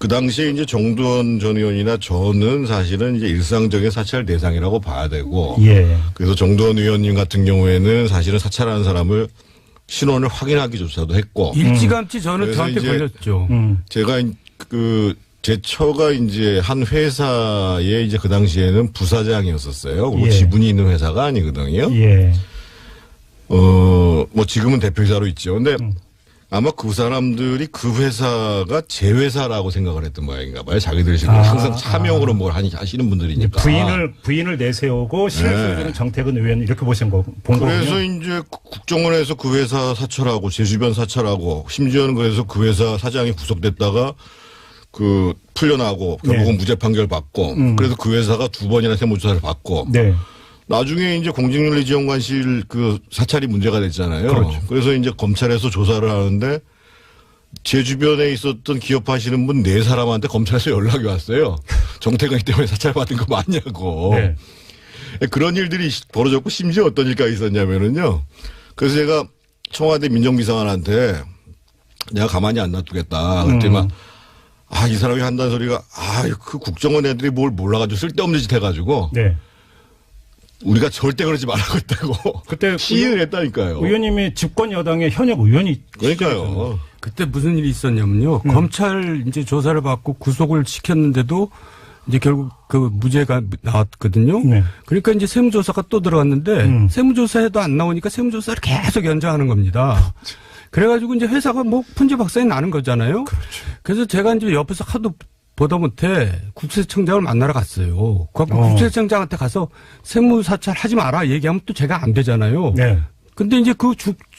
그 당시에 이제 정두원 전 의원이나 저는 사실은 이제 일상적인 사찰 대상이라고 봐야 되고.
예.
그래서 정두원 의원님 같은 경우에는 사실은 사찰하는 사람을 신원을 확인하기조차도 했고.
일찌감치 저는 저한테 걸렸죠.
제가 제 처가 이제 한 회사에 이제 그 당시에는 부사장이었었어요. 그리고
예.
지분이 있는 회사가 아니거든요.
예.
지금은 대표이사로 있죠. 근데 아마 그 사람들이 그 회사가 제 회사라고 생각을 했던 모양인가 봐요. 자기들이 지금 항상 차명으로 뭘 하시는 분들이니까.
부인을 내세우고 신뢰를 정태근 의원 이렇게 본 거군요.
그래서 이제 국정원에서 그 회사 사찰하고 제 주변 사찰하고 심지어는 그래서 그 회사 사장이 구속됐다가 풀려나고 결국은 무죄 판결 받고 그래서 그 회사가 2번이나 세무조사를 받고
네.
나중에 이제 공직윤리지원관실 사찰이 문제가 됐잖아요.
그렇죠.
그래서 이제 검찰에서 조사를 하는데 제 주변에 있었던 기업하시는 분 4사람한테 검찰에서 연락이 왔어요. 정태근이 때문에 사찰받은 거 맞냐고.
네.
그런 일들이 벌어졌고 심지어 어떤 일까지 있었냐면은요. 그래서 제가 청와대 민정비서관한테 내가 가만히 안 놔두겠다. 그랬더니 이 사람이 한다는 소리가 그 국정원 애들이 뭘 몰라가지고 쓸데없는 짓 해가지고
네.
우리가 절대 그러지 말라고 했다고.
그때
시인을 했다니까요.
의원님이 집권 여당의 현역 의원이.
그러니까요.
그때 무슨 일이 있었냐면요. 검찰 이제 조사를 받고 구속을 시켰는데도 이제 결국 무죄가 나왔거든요.
네.
그러니까 이제 세무조사가 또 들어갔는데 세무조사에도 안 나오니까 세무조사를 계속 연장하는 겁니다. 그래가지고 이제 회사가 푼지박산이 나는 거잖아요. 그렇죠. 그래서 제가 이제 옆에서 하도 보다 못해 국세청장을 만나러 갔어요. 국세청장한테 가서 세무사찰 하지 마라 얘기하면 또 제가 안 되잖아요.
네.
근데 이제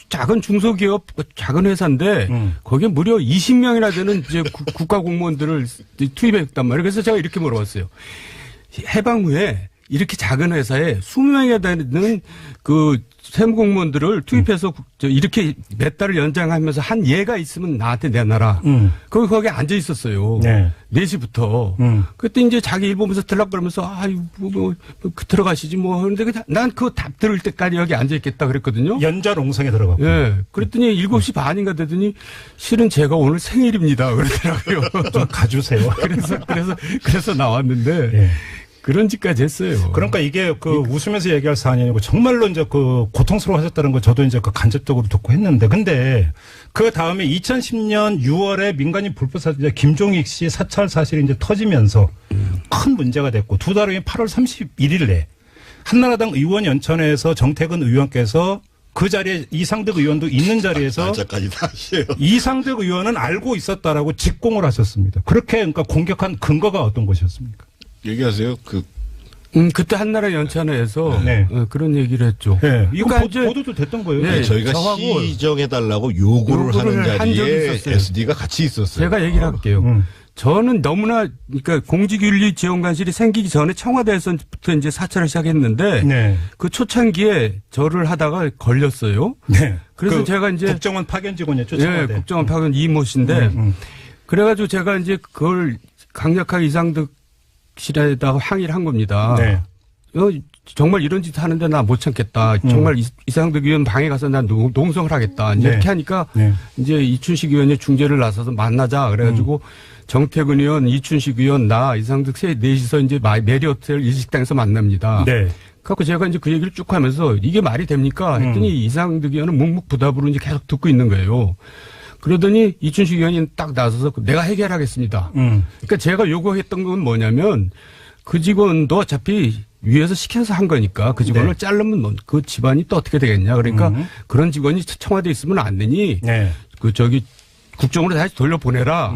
작은 중소기업, 작은 회사인데 거기에 무려 20명이나 되는 이제 국가 공무원들을 투입했단 말이에요. 그래서 제가 이렇게 물어봤어요. 해방 후에 이렇게 작은 회사에 20명에 되는 그 세무공무원들을 투입해서 이렇게 몇 달을 연장하면서 한 예가 있으면 나한테 내놔라. 거기 앉아 있었어요. 네. 4시부터. 그때 이제 자기 일 보면서 들락거리면서 들어가시지 뭐. 그런데 난 그 답 들을 때까지 여기 앉아 있겠다 그랬거든요.
연좌롱성에 들어가고.
예. 그랬더니 7시 반인가 되더니 실은 제가 오늘 생일입니다. 그러더라고요.
좀 가주세요.
그래서 나왔는데. 예. 그런 짓까지 했어요.
그러니까 이게 그 웃으면서 얘기할 사안이 아니고 정말로 이제 그 고통스러워하셨다는 거 저도 이제 그 간접적으로 듣고 했는데 근데 그 다음에 2010년 6월에 민간인 불법 사찰 김종익 씨 사찰 사실이 이제 터지면서 큰 문제가 됐고 두 달 후에 8월 31일에 한나라당 의원 연천에서 정태근 의원께서 그 자리에 이상득 의원도 있는 자리에서 이상득 의원은 알고 있었다라고 직공을 하셨습니다. 그렇게 그러니까 공격한 근거가 어떤 것이었습니까?
얘기하세요.
그때 한나라 연찬회에서 네. 그런 얘기를 했죠.
네. 이거 보도도 됐던 거예요.
네. 저희가 시정해달라고 요구를 하는 자리에 SD가 같이 있었어요.
제가 얘기를 할게요. 저는 너무나 그러니까 공직윤리지원관실이 생기기 전에 청와대에서부터 이제 사찰을 시작했는데 네. 그 초창기에 저를 하다가 걸렸어요. 네. 그래서 제가 이제
국정원 파견 직원이었죠. 청와대.
네, 국정원 파견 이모 씨인데 그래가지고 제가 이제 그걸 강력하게 이상득 실에다가 항의를 한 겁니다. 네. 정말 이런 짓 하는데 나 못 참겠다. 정말 이상득 의원 방에 가서 난 농성을 하겠다. 이제 네. 이렇게 하니까 네. 이제 이춘식 의원이 중재를 나서서 만나자. 그래가지고 정태근 의원, 이춘식 의원, 나 이상득 넷이서 이제 메리어트 일식당에서 만납니다. 네. 그래서 제가 이제 그 얘기를 쭉 하면서 이게 말이 됩니까? 했더니 이상득 의원은 묵묵부답으로 이제 계속 듣고 있는 거예요. 그러더니 이춘식 의원이 딱 나서서 내가 해결하겠습니다. 그러니까 제가 요구했던 건 뭐냐면 그 직원도 어차피 위에서 시켜서 한 거니까 그 직원을 네. 자르면 그 집안이 또 어떻게 되겠냐. 그러니까 그런 직원이 청와대에 있으면 안 되니 네. 국정으로 다시 돌려보내라.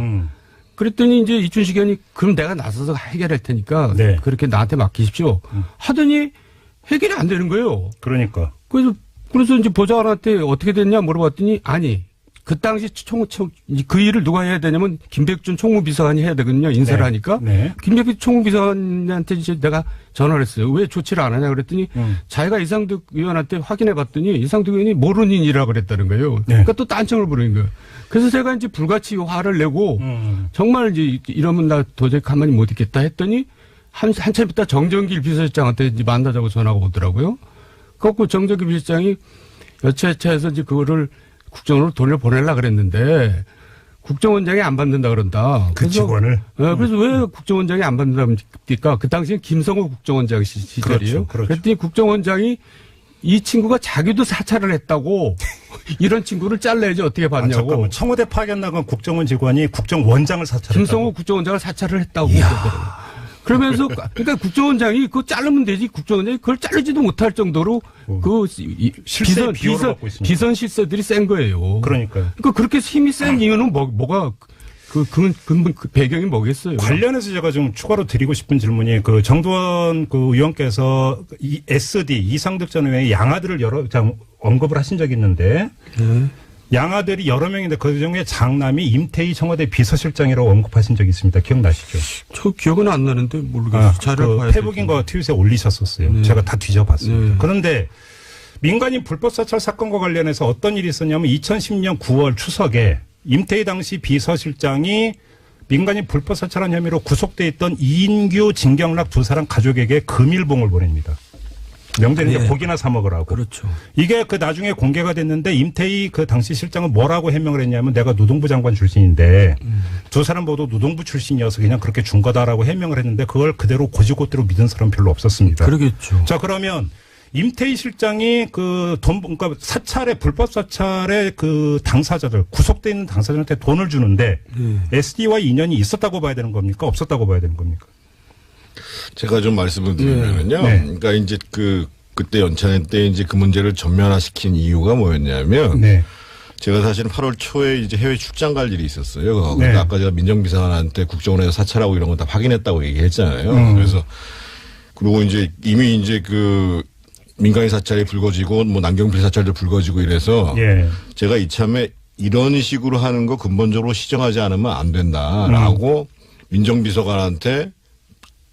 그랬더니 이제 이춘식 의원이 그럼 내가 나서서 해결할 테니까 네. 그렇게 나한테 맡기십시오. 하더니 해결이 안 되는 거예요.
그러니까.
그래서 이제 보좌관한테 어떻게 됐냐 물어봤더니 아니. 그 당시 그 일을 누가 해야 되냐면 김백준 총무비서관이 해야 되거든요. 인사를 네. 하니까. 네. 김백준 총무비서관한테 이제 내가 전화를 했어요. 왜 조치를 안 하냐 그랬더니 자기가 이상득 의원한테 확인해 봤더니 이상득 의원이 모르는 일이라고 그랬다는 거예요. 네. 그러니까 또 딴청을 부르는 거예요. 그래서 제가 이제 불같이 화를 내고 정말 이제 이러면 나 도저히 가만히 못 있겠다 했더니 한참 있다 정정길 비서실장한테 이제 만나자고 전화가 오더라고요. 그래갖고 정정길 비서실장이 여차여차해서 이제 그거를 국정원으로 돌려보내려고 그랬는데 국정원장이 안 받는다 그런다.
그 직원을?
그래서 왜 국정원장이 안 받는답니까? 그 당시엔 김성호 국정원장 시절이에요. 그렇죠. 그랬더니 국정원장이 이 친구가 자기도 사찰을 했다고 이런 친구를 잘라야지 어떻게 받냐고.
잠깐만. 청와대 파견 나간 국정원 직원이 국정원장을 사찰했다고.
김성호 국정원장을 사찰을 했다고. 그러면서 그러니까 국정원장이 그거 자르면 되지 국정원장이 그걸 자르지도 못할 정도로 그 비선 실세들이 센 거예요.
그러니까요.
그러니까 그렇게 힘이 센 이유는 뭐가 그 배경이 뭐겠어요?
관련해서 제가 좀 추가로 드리고 싶은 질문이 그 정두원 그 의원께서 이 SD 이상득 전 의원의 양아들을 여러 언급을 하신 적이 있는데 양아들이 여러 명인데 그중에 장남이 임태희 청와대 비서실장이라고 언급하신 적이 있습니다. 기억나시죠?
저 기억은 안 나는데 모르겠어요.
그 페북인 거 트윗에 올리셨었어요. 네. 제가 다 뒤져봤습니다. 네. 그런데 민간인 불법 사찰 사건과 관련해서 어떤 일이 있었냐면 2010년 9월 추석에 임태희 당시 비서실장이 민간인 불법 사찰한 혐의로 구속돼 있던 이인규, 진경락 두 사람 가족에게 금일봉을 보냅니다. 명절에 네. 고기나 사 먹으라고.
그렇죠.
이게 그 나중에 공개가 됐는데 임태희 그 당시 실장은 뭐라고 해명을 했냐면 내가 노동부 장관 출신인데 두 사람 모두 노동부 출신이어서 그냥 그렇게 준 거다라고 해명을 했는데 그걸 그대로 고지고대로 믿은 사람 별로 없었습니다.
그러겠죠.
자, 그러면 임태희 실장이 그러니까 사찰의 불법 사찰의 그 당사자들 구속돼 있는 당사자한테 돈을 주는데 SD와 인연이 있었다고 봐야 되는 겁니까? 없었다고 봐야 되는 겁니까?
제가 좀 말씀을 드리면요. 네. 그러니까 이제 그때 연찬회 때 이제 그 문제를 전면화시킨 이유가 뭐였냐면 네. 제가 사실은 8월 초에 이제 해외 출장 갈 일이 있었어요. 네. 아까 제가 민정비서관한테 국정원에서 사찰하고 이런 거 다 확인했다고 얘기했잖아요. 그래서 그리고 이제 이미 이제 그 민간인 사찰이 불거지고 뭐 남경필 사찰도 불거지고 이래서 예. 제가 이참에 이런 식으로 하는 거 근본적으로 시정하지 않으면 안 된다라고 민정비서관한테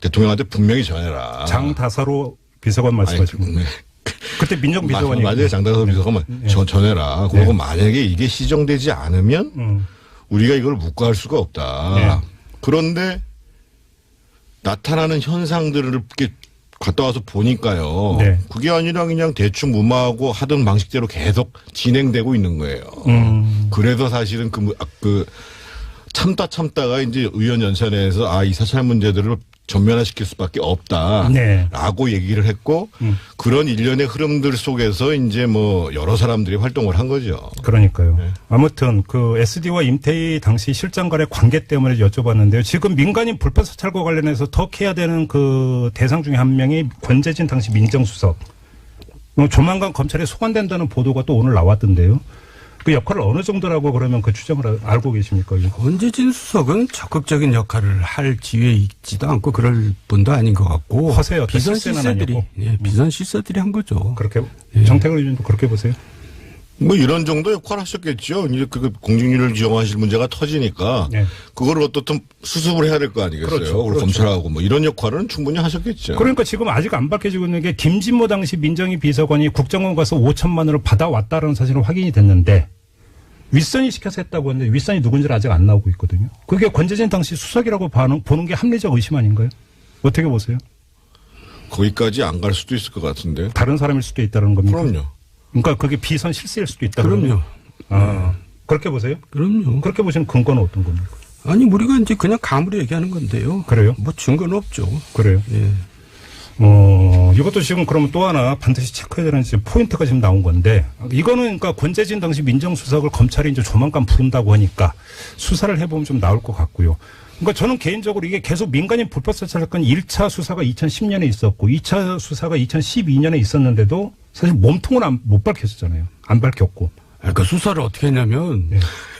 대통령한테 분명히 전해라.
장다사로 비서관 말씀하시고. 그때 민정비서관이.
맞아요. 장다사로 비서관 전해라. 그리고 만약에 이게 시정되지 않으면 우리가 이걸 묵과할 수가 없다. 그런데 나타나는 현상들을 이렇게 갔다 와서 보니까요. 그게 아니라 그냥 대충 무마하고 하던 방식대로 계속 진행되고 있는 거예요. 그래서 사실은 그 참다가 이제 의원 연찬회에서 이 사찰 문제들을 전면화시킬 수밖에 없다라고 얘기를 했고 그런 일련의 흐름들 속에서 이제 뭐 여러 사람들이 활동을 한 거죠.
그러니까요. 아무튼 그 SD와 임태희 당시 실장 간의 관계 때문에 여쭤봤는데요. 지금 민간인 불법 사찰과 관련해서 더 해야 되는 그 대상 중에 한 명이 권재진 당시 민정수석. 조만간 검찰에 소환된다는 보도가 또 오늘 나왔던데요. 그 역할을 어느 정도라고 그러면 그 추정을 알고 계십니까?
권재진 수석은 적극적인 역할을 할 지위에 있지도 않고 그럴 분도 아닌 것 같고.
허세요.
비선 실세들이. 비선 실세들이 한 거죠.
그렇게, 정태근 의원도 그렇게 보세요?
뭐 이런 정도 역할을 하셨겠죠. 이제 그 공직률을 지정하실 문제가 터지니까 그거를 어떻든 수습을 해야 될 거 아니겠어요. 그렇죠. 검찰하고 뭐 이런 역할은 충분히 하셨겠죠.
그러니까 지금 아직 안 밝혀지고 있는 게 김진모 당시 민정위 비서관이 국정원 가서 5천만 원을 받아왔다는 사실은 확인이 됐는데 윗선이 시켜서 했다고 하는데 윗선이 누군지는 아직 안 나오고 있거든요. 그게 권재진 당시 수석이라고 보는 게 합리적 의심 아닌가요? 어떻게 보세요?
거기까지 안 갈 수도 있을 것 같은데.
다른 사람일 수도 있다는 겁니까?
그럼요.
그러니까 그게 비선 실세일 수도 있다.
그럼요.
그렇게 보세요?
그럼요.
그렇게 보시는 근거는 어떤 겁니까?
아니 우리가 이제 그냥 감으로 얘기하는 건데요.
그래요?
뭐 증거는 없죠.
그래요?
예.
이것도 지금 그러면 또 하나 반드시 체크해야 되는 포인트가 지금 나온 건데, 이거는 그러니까 권재진 당시 민정수석을 검찰이 이제 조만간 부른다고 하니까 수사를 해보면 좀 나올 것 같고요. 그러니까 저는 개인적으로 이게 계속 민간인 불법 사찰 사건 1차 수사가 2010년에 있었고 2차 수사가 2012년에 있었는데도 사실 몸통은 못 밝혔었잖아요. 안 밝혔고.
그러니까 수사를 어떻게 했냐면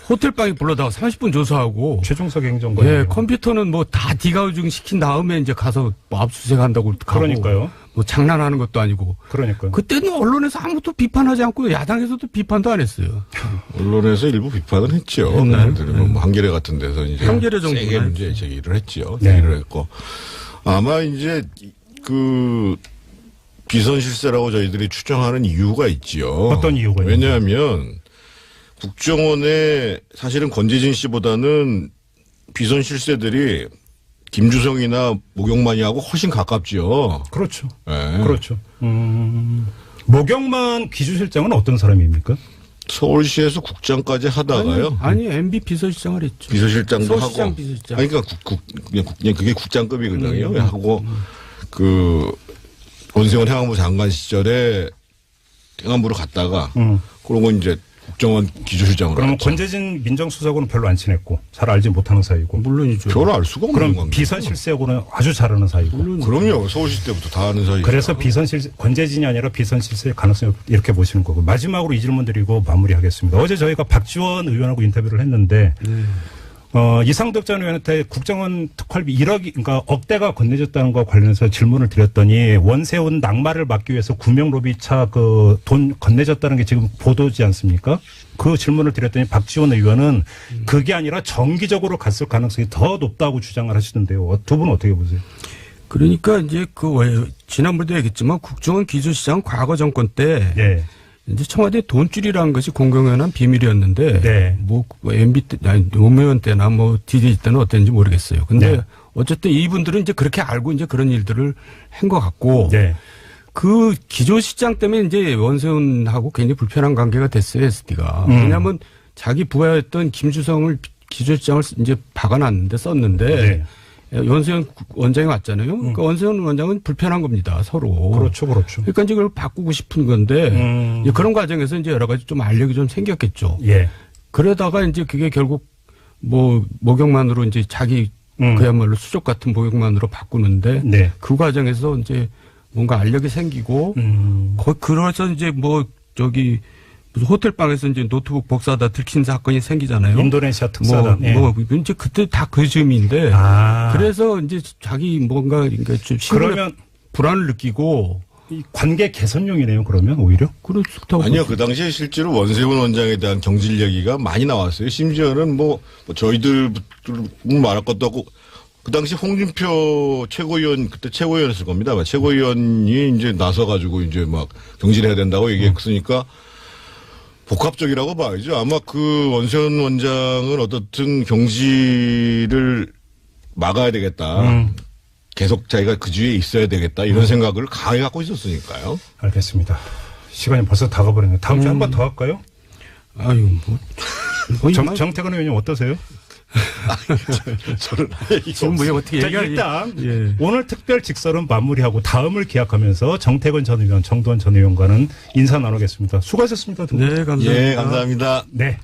호텔방에 불러다가 30분 조사하고
최종석 행정관.
컴퓨터는 뭐 다 디가우징 시킨 다음에 이제 가서 뭐 압수수색한다고 가고.
그러니까요.
뭐 장난하는 것도 아니고.
그러니까요.
그때는 언론에서 아무것도 비판하지 않고 야당에서도 비판도 안 했어요.
언론에서 일부 비판은 했죠. 예를 들면 뭐 한겨레 같은 데서 이제
한겨레 정도
세게 문제 제기를 했죠. 제기를 했고 아마 이제 그 비선 실세라고 저희들이 추정하는 이유가 있지요.
어떤 이유가 있나요?
왜냐하면 국정원에 사실은 권재진 씨보다는 비선 실세들이 김주성이나 목욕만이하고 훨씬 가깝죠.
그렇죠. 그렇죠. 목욕만 기주실장은 어떤 사람입니까?
서울시에서 국장까지 하다가요.
아니 MB 비서실장을 했죠.
비서실장도
서울시장
하고.
비서실장.
아니, 그러니까 그냥 그게 국장급이거든요. 하고 그 원세훈 행안부 장관 시절에 행안부로 갔다가 그러고 이제 국정원 기조실장으로.
그러면
갔죠.
권재진 민정수석은 별로 안 친했고 잘 알지 못하는 사이고.
물론이죠.
별로 알 수가 없는
그럼
겁니다.
비선 실세하고는 아주 잘 아는 사이고.
그럼요. 서울시 때부터 다 아는 사이.
그래서 비선 실세, 권재진이 아니라 비선 실세의 가능성이 이렇게 보시는 거고. 마지막으로 이 질문 드리고 마무리하겠습니다. 어제 저희가 박지원 의원하고 인터뷰를 했는데 이상덕 전 의원한테 국정원 특활비 1억이, 그러니까 억대가 건네졌다는 것과 관련해서 질문을 드렸더니 원세훈 낙마를 막기 위해서 구명 로비차 그 돈 건네졌다는 게 지금 보도지 않습니까? 그 질문을 드렸더니 박지원 의원은 그게 아니라 정기적으로 갔을 가능성이 더 높다고 주장을 하시던데요. 두 분은 어떻게 보세요?
그러니까 이제 지난번에도 얘기했지만 국정원 기조시장은 과거 정권 때 이제 청와대 돈줄이라는 것이 공공연한 비밀이었는데 뭐 MB 때, 아니 노무현 때나 뭐 DDG 때는 어땠는지 모르겠어요. 근데 어쨌든 이분들은 이제 그렇게 알고 이제 그런 일들을 한 것 같고 그 기조시장 때문에 이제 원세훈하고 굉장히 불편한 관계가 됐어요, SD가. 왜냐하면 자기 부하였던 김주성을 기조시장을 이제 박아놨는데 썼는데 원세훈 원장이 왔잖아요. 그러니까 원세훈 원장은 불편한 겁니다, 서로.
그렇죠, 그렇죠.
그러니까 이제 그걸 바꾸고 싶은 건데 이제 그런 과정에서 이제 여러 가지 좀 알력이 좀 생겼겠죠. 그러다가 이제 그게 결국 뭐 목욕만으로 이제 자기 그야말로 수족 같은 목욕만으로 바꾸는데 그 과정에서 이제 뭔가 알력이 생기고 그래서 이제 뭐 저기 무슨 호텔방에서 이제 노트북 복사하다 들킨 사건이 생기잖아요.
인도네시아 특사단.
뭐 이제 그때 다 그 즈음인데 그래서 이제 자기 뭔가 그러니까 좀 그러면 불안을 느끼고
관계 개선용이네요. 그러면 오히려? 그렇다고. 아니요. 그 당시에 실제로 원세훈 원장에 대한 경질 얘기가 많이 나왔어요. 심지어는 뭐 저희들 말할 것도 없고 그 당시 홍준표 최고위원, 그때 최고위원이었을 겁니다. 최고위원이 이제 나서가지고 이제 막 경질해야 된다고 얘기했으니까 복합적이라고 봐야죠. 아마 그 원세훈 원장은 어떻든 경질을 막아야 되겠다. 계속 자기가 그 주위에 있어야 되겠다. 이런 생각을 강하게 갖고 있었으니까요.
알겠습니다. 시간이 벌써 다 가버렸네요. 다음 주에 한 번 더 할까요?
아유, 뭐.
정태근 의원님 어떠세요?
저는
지금 뭐 어떻게
자,
얘기할
일단
예.
오늘 특별 직설은 마무리하고 다음을 기약하면서 정태근 전 의원, 정두원 전 의원과는 인사 나누겠습니다. 수고하셨습니다. 두 분.
네, 감사합니다.
예, 감사합니다.
네.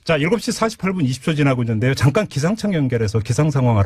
자, 7시 48분 20초 지나고 있는데요. 잠깐 기상청 연결해서 기상 상황